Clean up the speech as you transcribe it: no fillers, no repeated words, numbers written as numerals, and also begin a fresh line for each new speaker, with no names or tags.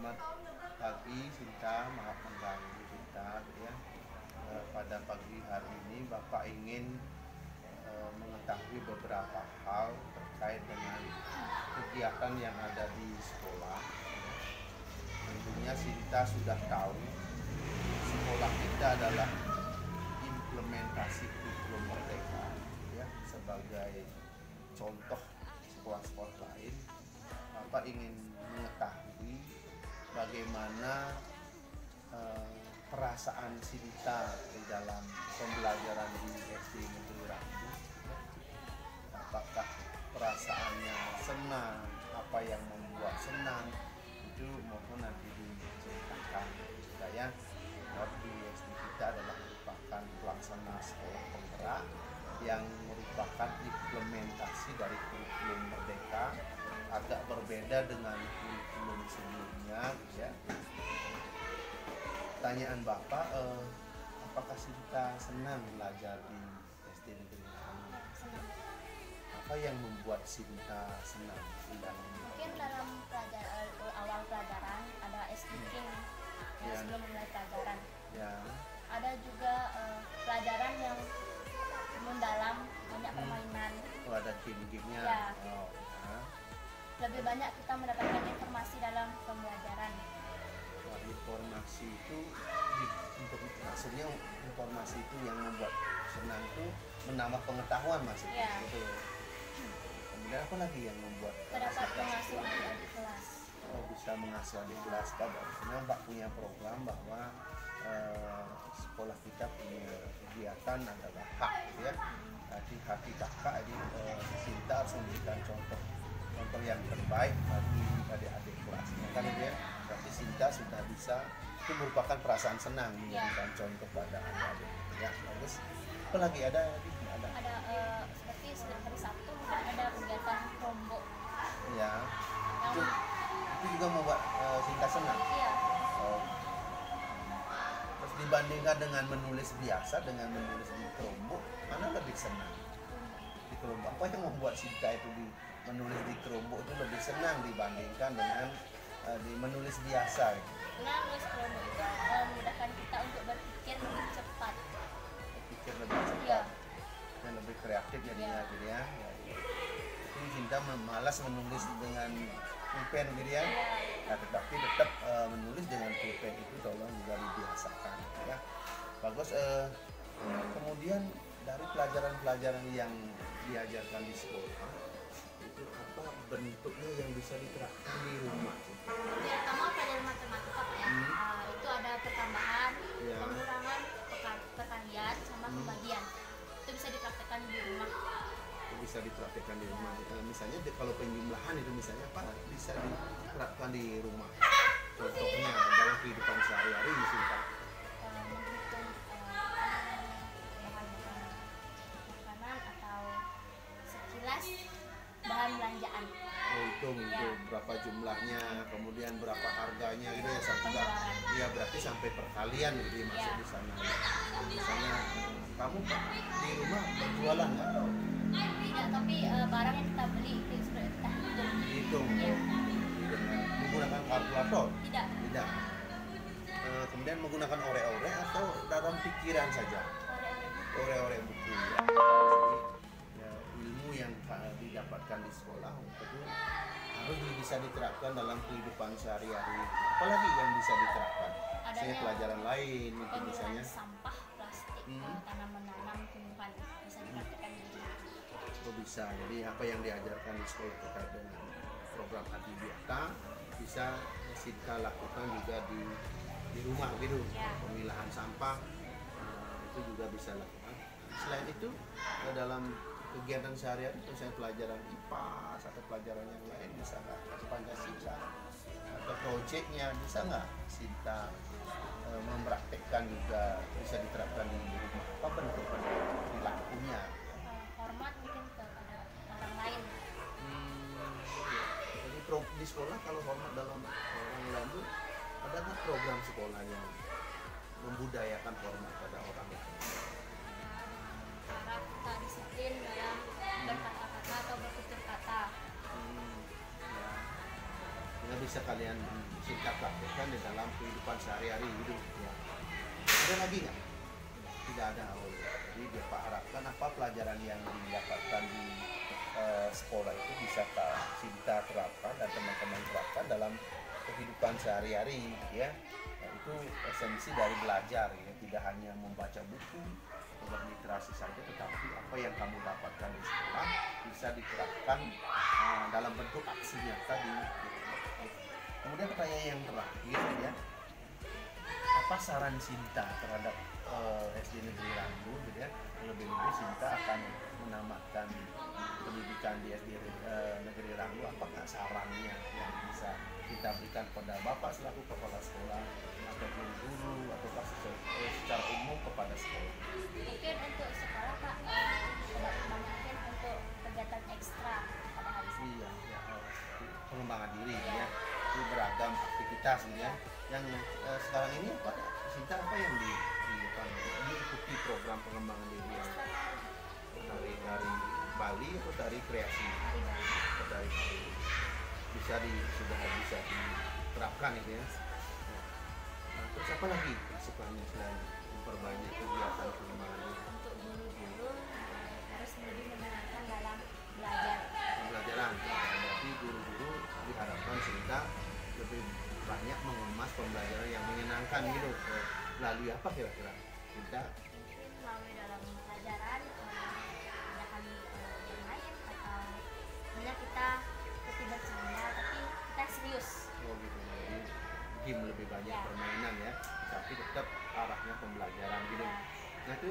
Selamat pagi Sinta, maaf mengganggu Sinta ya. Pada pagi hari ini Bapak ingin mengetahui beberapa hal terkait dengan kegiatan yang ada di sekolah. Tentunya Sinta sudah tahu sekolah kita adalah implementasi kurikulum merdeka ya, sebagai contoh sekolah-sekolah lain. Bapak ingin mengetahui bagaimana perasaan Sinta di dalam pembelajaran di SD Negeri Rambu. Apakah perasaannya senang, apa yang membuat senang, itu mohon nanti diceritakan saya. Di SD kita adalah merupakan pelaksana sekolah penggerak yang merupakan implementasi dari kurikulum merdeka, agak berbeda dengan kurikulum sebelumnya ya. Pertanyaan Bapak, apakah Sinta senang belajar di SD Negeri Rambu? Apa yang membuat Sinta senang di dalam?
Mungkin dalam awal pelajaran ada speaking ya, sebelum mulai pelajaran.
Ya.
Ada juga pelajaran yang mendalam, banyak permainan.
Oh, ada game-gamenya.
Ya.
Oh, ya.
Lebih banyak kita mendapatkan informasi dalam pembelajaran.
Informasi itu maksudnya informasi itu yang membuat senang itu menambah pengetahuan maksudnya.
Ya.
Gitu. Kemudian apa lagi yang membuat
Terdapat mengasuh adik kelas.
Oh, bisa mengasuh adik kelas. Karena Mbak punya program bahwa sekolah kita punya kegiatan adalah hak ya. Jadi hati kakak ini Sinta harus memberikan contoh yang terbaik bagi adik-adik kelasnya kan ya. Berarti Sinta sudah bisa, itu merupakan perasaan senang memberikan contoh pada adik-adik ya. Bagus. Apa lagi ada
Seperti hari Sabtu mungkin ada kegiatan kelompok
ya. Itu juga membuat Sinta senang.
Iya.
Oh. Terus dibandingkan dengan menulis biasa dengan menulis di kelompok, mana lebih senang? Di kelompok apa yang membuat Sinta itu menulis di kelompok itu lebih senang dibandingkan dengan di menulis biasa gitu?
Karena menulis kelompok itu memudahkan kita untuk berpikir lebih cepat.
Berpikir lebih cepat.
Iya.
Dan lebih kreatif jadinya
Iya.
gitu ya. Jadi Sinta malas menulis dengan pulpen gitu ya. Nah, tetapi tetap menulis dengan pulpen itu tolong juga dibiasakan ya. Bagus. Kemudian dari pelajaran-pelajaran yang diajarkan di sekolah itu apa bentuknya yang bisa diterapkan di rumah?
Pertama pelajaran matematika Pak ya. Itu ada pertambahan,
Ya.
pengurangan, perkalian, sama pembagian. Itu bisa dipraktekkan di rumah.
Bisa dipraktekkan di rumah. Misalnya kalau penjumlahan itu misalnya apa bisa diterapkan di rumah? Contohnya dalam kehidupan sehari-hari misalnya
Menghitung bahan makanan atau sekilas bahan belanjaan.
hitung itu berapa jumlahnya, kemudian berapa harganya gitu ya sudah. Ya berarti sampai perkalian gitu ya, masuk di sana. Misalnya kamu di rumah berjualan nggak?
Tidak, tapi barang yang kita beli itu sudah kita hitung.
Dihitung.
Ya.
Dengan menggunakan kalkulator?
Tidak.
Tidak. Kemudian menggunakan ore-ore atau dalam pikiran saja? Ore-ore buku ya. Jadi ya, ilmu yang didapatkan di sekolah itu harus bisa diterapkan dalam kehidupan sehari-hari. Apalagi yang bisa diterapkan? Misalnya pelajaran lain itu misalnya
sampah plastik, tanam-menanam, tumbuhan bisa dipraktekkan di rumah.
Oh bisa, jadi apa yang diajarkan di sekolah terkait dengan program Adiwiyata bisa Sinta lakukan juga di rumah gitu.
Ya.
Pemilahan sampah itu juga bisa lakukan. Selain itu dalam kegiatan sehari-hari misalnya pelajaran IPA atau pelajaran yang lain bisa nggak? Pancasila atau proyeknya bisa nggak Sinta mempraktekkan juga bisa diterapkan di rumah? Apa bentuk perilakunya?
Hormat mungkin kepada orang lain.
Jadi di sekolah kalau hormat dalam orang lain itu ada nggak program sekolah yang membudayakan hormat pada orang lain?
Cara kita disiplin dalam berkata-kata atau bertutur kata.
Ya. bisa kalian Sinta praktekkan di dalam kehidupan sehari-hari hidup ya. Ada lagi nggak? Tidak ada. Oh, jadi Bapak harapkan apa pelajaran yang didapatkan di sekolah itu bisa Sinta terapkan dan teman-teman terapkan dalam kehidupan sehari-hari ya. Nah, itu esensi dari belajar ya, tidak hanya membaca buku atau berliterasi saja, tetapi apa yang kamu dapatkan di sekolah bisa diterapkan dalam bentuk aksi nyata di. Kemudian pertanyaan yang terakhir ya, apa saran Sinta terhadap SD Negeri Ranggu gitu ya? Lebih-lebih Sinta akan menamatkan pendidikan di SD Negeri Ranggu, apakah sarannya yang bisa kita berikan kepada Bapak selaku kepala sekolah atau guru-guru atau secara umum kepada sekolah?
Mungkin untuk sekolah Pak, banyakin untuk kegiatan ekstra pada hari Sabtu.
Iya, ya, pengembangan diri ya, itu beragam aktivitas gitu ya. Yang sekarang ini Pak Sinta apa yang diikuti program pengembangan diri ya? dari Bali atau dari kreasi? Atau dari Bali. Sudah bisa diterapkan itu ya. Nah, terus apa lagi masukannya selain memperbanyak kegiatan pengembangan diri?
Untuk guru-guru harus lebih menyenangkan dalam belajar.
Pembelajaran. Berarti guru-guru diharapkan Sinta lebih banyak mengemas pembelajaran yang menyenangkan gitu. Melalui apa kira-kira? Sinta
Mungkin melalui dalam pelajaran tidak kami bermain atau sebenarnya kita seperti bercanda tapi kita serius.
oh gitu. Jadi game lebih banyak
Ya.
permainan ya, tapi tetap arahnya pembelajaran gitu.
Ya.
Nah itu